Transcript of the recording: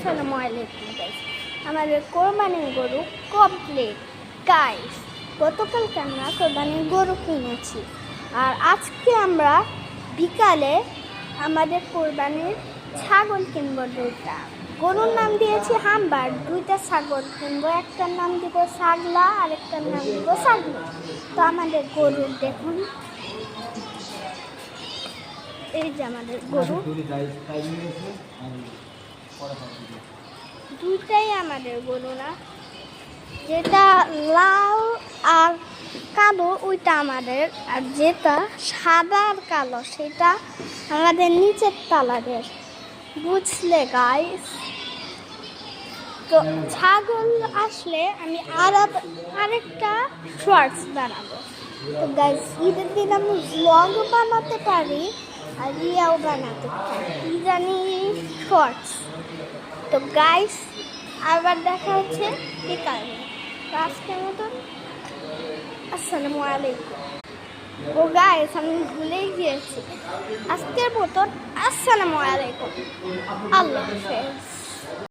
আসসালামু আলাইকুম গাইস। আমাদের কোরবানির গরু কমপ্লিট গাইস। গতকালকে আমরা কোরবানির গরু কিনেছি, আর আজকে আমরা বিকালে আমাদের কোরবানির ছাগল কিনবো। দুইটা গরুর নাম দিয়েছি হাম্বার। দুইটা ছাগল কিনবো, একটার নাম দিব ছাগলা আর একটার নাম দিব ছাগলা। তো আমাদের গরু দেখুন, এই যে আমাদের গরু দুইটাই আমাদের গরু না, যেটা লাল আর কালো ওইটা আমাদের, আর যেটা সাদা আর কালো সেটা আমাদের নিচের তালাদের, বুঝলে গাইস? তো ছাগল আসলে আমি আরেকটা শর্টস বানাবো। তো গাইস, ঈদের দিন আমি ব্লগ বানাতে পারি আর ইয়াও বানাতে পারি, কি জানি শর্টস। তো গাইস, আবার দেখা হচ্ছে বিকালে। তো আজকের মতন আসসালামু আলাইকুম। ও গাইস, আমি ভুলেই গিয়েছি। আজকের মতন আসসালামু আলাইকুম, আল্লাহ হাফেজ।